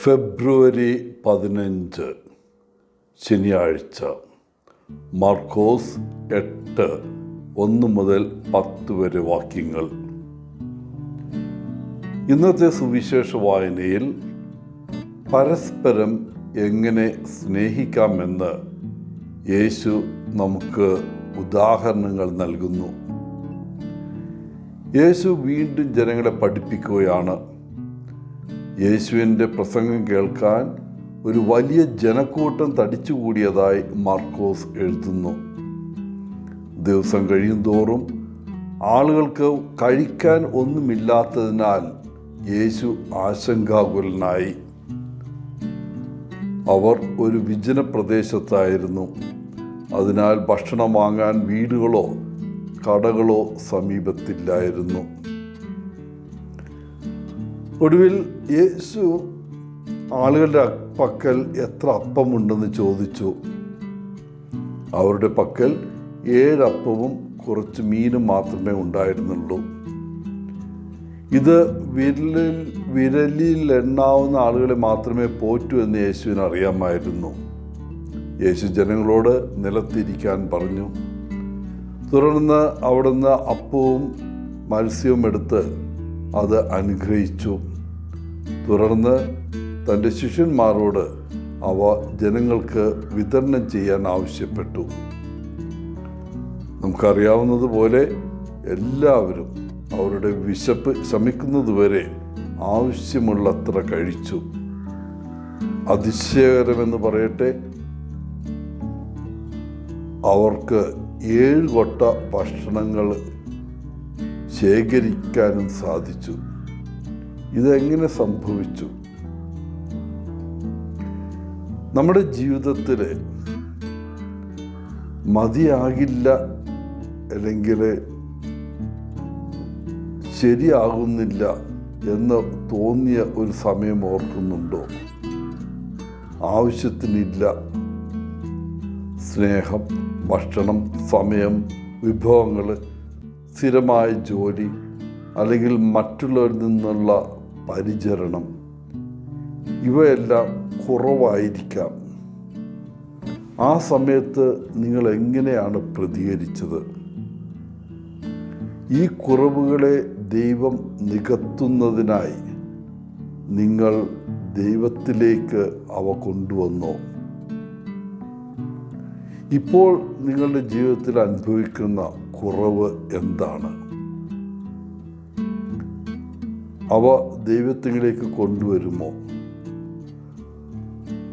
ഫെബ്രുവരി 15 ശനിയാഴ്ച. മാർക്കോസ് 8:1-10 വരെ വാക്യങ്ങൾ. ഇന്നത്തെ സുവിശേഷ വായനയിൽ പരസ്പരം എങ്ങനെ സ്നേഹിക്കാമെന്ന് യേശു നമുക്ക് ഉദാഹരണങ്ങൾ നൽകുന്നു. യേശു വീണ്ടും ജനങ്ങളെ പഠിപ്പിക്കുകയാണ്. യേശുവിൻ്റെ പ്രസംഗം കേൾക്കാൻ ഒരു വലിയ ജനക്കൂട്ടം തടിച്ചുകൂടിയതായി മാർക്കോസ് എഴുതുന്നു. ദിവസം കഴിയുന്തോറും ആളുകൾക്ക് കഴിക്കാൻ ഒന്നുമില്ലാത്തതിനാൽ യേശു ആശങ്കാകുലനായി. അവർ ഒരു വിജന പ്രദേശത്തായിരുന്നു. അതിനാൽ ഭക്ഷണം വാങ്ങാൻ വീടുകളോ കടകളോ സമീപത്തില്ലായിരുന്നു. ഒടുവിൽ യേശു ആളുകളുടെ പക്കൽ എത്ര അപ്പമുണ്ടെന്ന് ചോദിച്ചു. അവരുടെ പക്കൽ 7 അപ്പവും കുറച്ച് മീനും മാത്രമേ ഉണ്ടായിരുന്നുള്ളൂ. ഇത് വിരലിൽ എണ്ണാവുന്ന ആളുകളെ മാത്രമേ പോറ്റൂ എന്ന് യേശുവിന് അറിയാമായിരുന്നു. യേശു ജനങ്ങളോട് നിലത്തിരിക്കാൻ പറഞ്ഞു. തുടർന്ന് അവിടുന്ന് അപ്പവും മത്സ്യവും എടുത്ത് അത് അനുഗ്രഹിച്ചു. തുടർന്ന് തൻ്റെ ശിഷ്യന്മാരോട് അവ ജനങ്ങൾക്ക് വിതരണം ചെയ്യാൻ ആവശ്യപ്പെട്ടു. നമുക്കറിയാവുന്നതുപോലെ എല്ലാവരും അവരുടെ വിശപ്പ് ശമിക്കുന്നതുവരെ ആവശ്യമുള്ളത്ര കഴിച്ചു. അതിശയകരമെന്ന് പറയട്ടെ, അവർക്ക് 7 കൊട്ട ഭക്ഷണങ്ങൾ ശേഖരിക്കാനും സാധിച്ചു. ഇതെങ്ങനെ സംഭവിച്ചു? നമ്മുടെ ജീവിതത്തിൽ മതിയാകില്ല, അല്ലെങ്കിൽ ശരിയാകുന്നില്ല എന്ന് തോന്നിയ ഒരു സമയം ഓർക്കുന്നുണ്ടോ? ആവശ്യത്തിനില്ല. സ്നേഹം, ഭക്ഷണം, സമയം, വിഭവങ്ങൾ, സ്ഥിരമായ ജോലി, അല്ലെങ്കിൽ മറ്റുള്ളവരിൽ നിന്നുള്ള പരിചരണം, ഇവയെല്ലാം കുറവായിരിക്കാം. ആ സമയത്ത് നിങ്ങൾ എങ്ങനെയാണ് പ്രതികരിച്ചത്? ഈ കുറവുകളെ ദൈവം നികത്തുന്നതിനായി നിങ്ങൾ ദൈവത്തിലേക്ക് അവ കൊണ്ടുവന്നോ? ഇപ്പോൾ നിങ്ങളുടെ ജീവിതത്തിൽ അനുഭവിക്കുന്ന കുറവ് എന്താണ്? അവ ദൈവത്തിലേക്ക് കൊണ്ടുവരുമോ?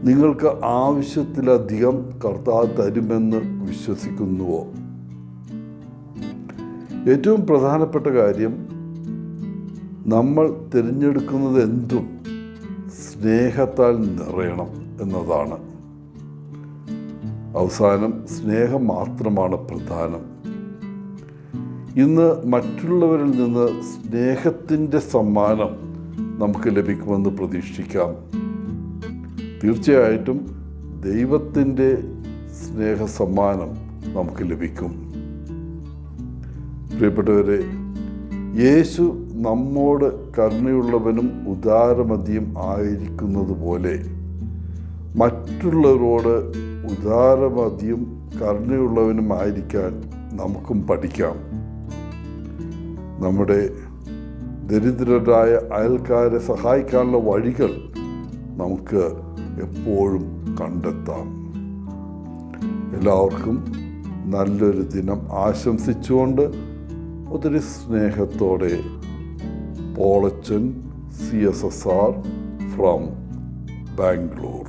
നിങ്ങൾക്ക് ആവശ്യത്തിലധികം കർത്താവ് തരുമെന്ന് വിശ്വസിക്കുന്നുവോ? ഏറ്റവും പ്രധാനപ്പെട്ട കാര്യം, നമ്മൾ തിരഞ്ഞെടുക്കുന്നത് എന്തും സ്നേഹത്താൽ നിറയണം എന്നതാണ്. അവസാനം സ്നേഹം മാത്രമാണ് പ്രധാനം. ഇന്ന് മറ്റുള്ളവരിൽ നിന്ന് സ്നേഹത്തിൻ്റെ സമ്മാനം നമുക്ക് ലഭിക്കുമെന്ന് പ്രതീക്ഷിക്കാം. തീർച്ചയായിട്ടും ദൈവത്തിൻ്റെ സ്നേഹ സമ്മാനം നമുക്ക് ലഭിക്കും. പ്രിയപ്പെട്ടവരെ, യേശു നമ്മോട് കരുണയുള്ളവനും ഉദാരമതിയും ആയിരിക്കുന്നത് പോലെ മറ്റുള്ളവരോട് ഉദാരമതിയും കരുണയുള്ളവനും ആയിരിക്കാൻ നമുക്കും പഠിക്കാം. നമ്മുടെ ദരിദ്രരായ അയൽക്കാരെ സഹായിക്കാനുള്ള വഴികൾ നമുക്ക് എപ്പോഴും കണ്ടെത്താം. എല്ലാവർക്കും നല്ലൊരു ദിനം ആശംസിച്ചുകൊണ്ട് ഒത്തിരി സ്നേഹത്തോടെ പോളച്ചൻ CSSR ഫ്രം ബാംഗ്ലൂർ.